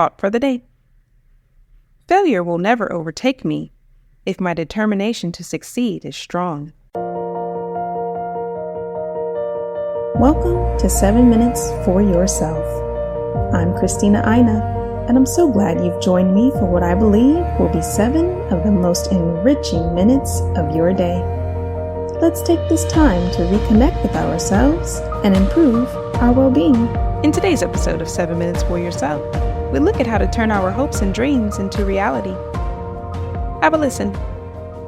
Thought for the day. Failure will never overtake me if my determination to succeed is strong. Welcome to 7 Minutes for Yourself. I'm Christina Aina, and I'm so glad you've joined me for what I believe will be 7 of the most enriching minutes of your day. Let's take this time to reconnect with ourselves and improve our well-being. In today's episode of 7 Minutes for Yourself, we look at how to turn our hopes and dreams into reality. Have a listen.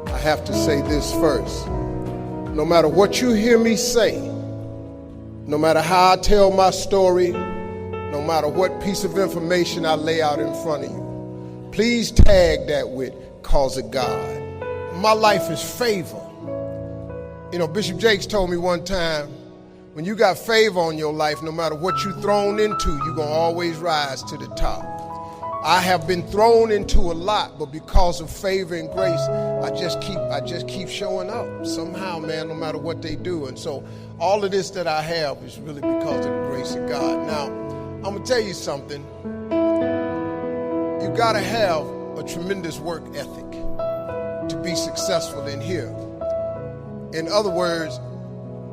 I have to say this first. No matter what you hear me say, no matter how I tell my story, no matter what piece of information I lay out in front of you, please tag that with "cause of God." My life is favor. You know, Bishop Jakes told me one time, when you got favor on your life, no matter what you're thrown into, you're going to always rise to the top. I have been thrown into a lot, but because of favor and grace, I just keep showing up somehow, man, no matter what they do. And so all of this that I have is really because of the grace of God. Now, I'm going to tell you something. You got to have a tremendous work ethic to be successful in here. In other words,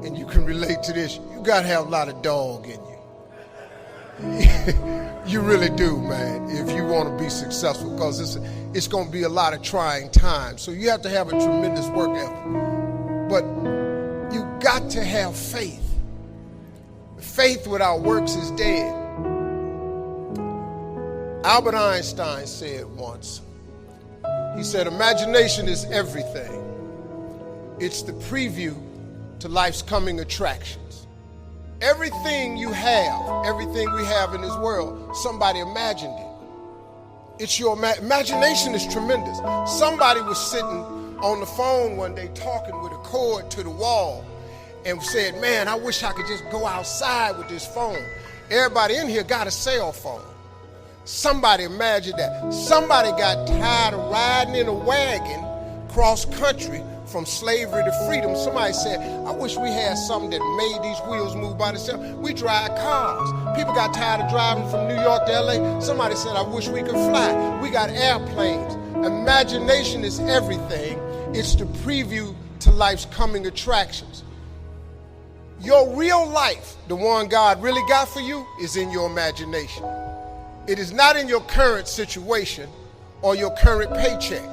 and you can relate to this, you got to have a lot of dog in you. You really do, man, if you want to be successful, because it's going to be a lot of trying times. So you have to have a tremendous work ethic. But you got to have faith. Faith without works is dead. Albert Einstein said once, he said, imagination is everything. It's the preview to life's coming attractions. Everything you have, everything we have in this world, somebody imagined it. It's your imagination is tremendous. Somebody was sitting on the phone one day talking with a cord to the wall and said, man, I wish I could just go outside with this phone. Everybody in here got a cell phone. Somebody imagined that. Somebody got tired of riding in a wagon cross country from slavery to freedom. Somebody said, I wish we had something that made these wheels move by themselves. We drive cars. People got tired of driving from New York to LA. Somebody said, I wish we could fly. We got airplanes. Imagination is everything. It's the preview to life's coming attractions. Your real life, the one God really got for you, is in your imagination. It is not in your current situation or your current paycheck.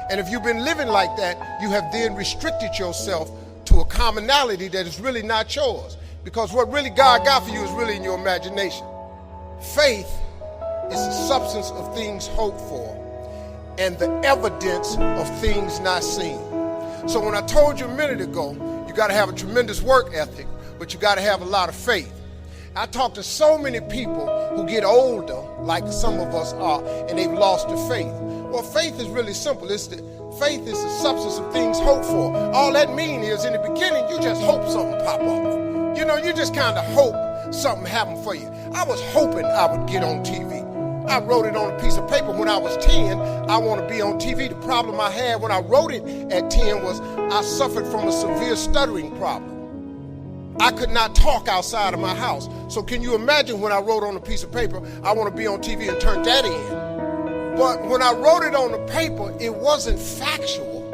And if you've been living like that, you have then restricted yourself to a commonality that is really not yours. Because what really God got for you is really in your imagination. Faith is the substance of things hoped for and the evidence of things not seen. So when I told you a minute ago, you got to have a tremendous work ethic, but you got to have a lot of faith. I talk to so many people who get older, like some of us are, and they've lost their faith. Well, faith is really simple. Faith is the substance of things hoped for. All that means is in the beginning, you just hope something pop off. You know, you just kind of hope something happen for you. I was hoping I would get on TV. I wrote it on a piece of paper when I was 10. I want to be on TV. The problem I had when I wrote it at 10 was I suffered from a severe stuttering problem. I could not talk outside of my house. So can you imagine when I wrote on a piece of paper, I want to be on TV and turned that in? But when I wrote it on the paper, it wasn't factual.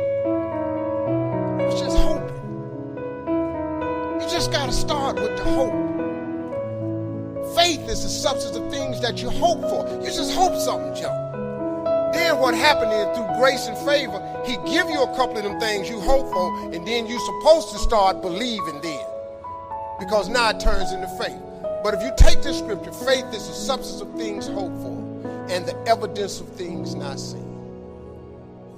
It was just hoping. You just got to start with the hope. Faith is the substance of things that you hope for. You just hope something jump. Then what happened is through grace and favor, he give you a couple of them things you hope for, and then you're supposed to start believing then. Because now it turns into faith. But if you take this scripture, faith is the substance of things hoped for and the evidence of things not seen.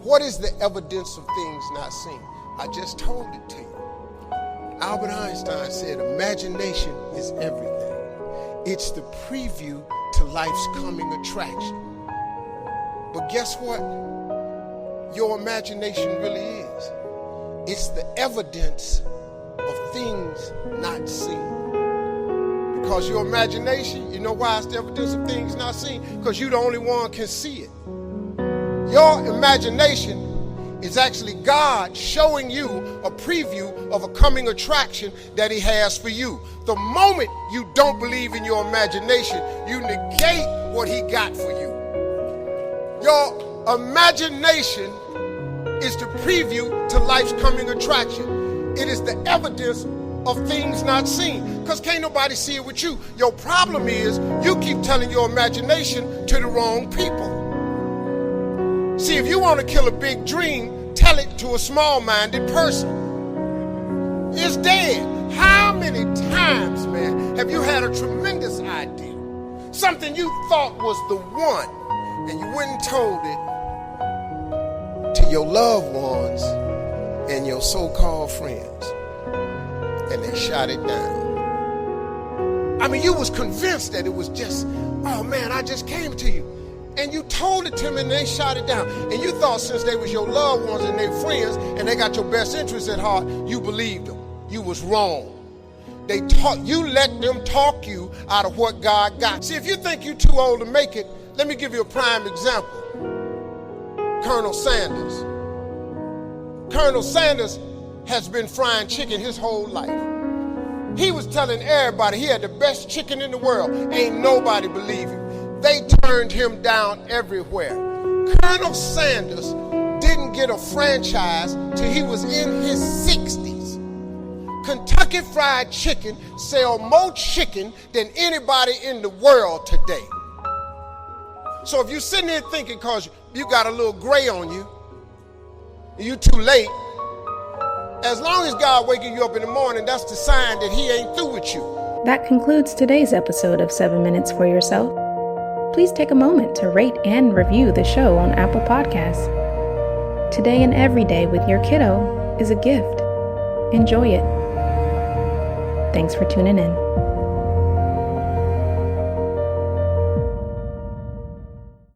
What is the evidence of things not seen? I just told it to you. Albert Einstein said, imagination is everything. It's the preview to life's coming attraction. But guess what? Your imagination really is. It's the evidence of things not seen. Because your imagination, you know why it's the evidence of things not seen? Because you're the only one can see it. Your imagination It's actually God showing you a preview of a coming attraction that he has for you. The moment you don't believe in your imagination, you negate what he got for you. Your imagination is the preview to life's coming attraction. It is the evidence of things not seen, because can't nobody see it with you. Your problem is you keep telling your imagination to the wrong people. See, if you want to kill a big dream, tell it to a small-minded person. It's dead. How many times, man, have you had a tremendous idea? Something you thought was the one, and you went and told it to your loved ones and your so-called friends, and they shot it down. I mean, you was convinced that it was just, oh man, I just came to you. And you told it to them and they shot it down. And you thought since they was your loved ones and their friends and they got your best interests at heart, you believed them. You was wrong. You let them talk you out of what God got. See, if you think you're too old to make it, let me give you a prime example. Colonel Sanders. Colonel Sanders has been frying chicken his whole life. He was telling everybody he had the best chicken in the world. Ain't nobody believe him. They turned him down everywhere. Colonel Sanders didn't get a franchise till he was in his 60s. Kentucky Fried Chicken sell more chicken than anybody in the world today. So if you're sitting here thinking because you got a little gray on you, you too late, as long as God waking you up in the morning, that's the sign that he ain't through with you. That concludes today's episode of 7 Minutes for Yourself. Please take a moment to rate and review the show on Apple Podcasts. Today and every day with your kiddo is a gift. Enjoy it. Thanks for tuning in.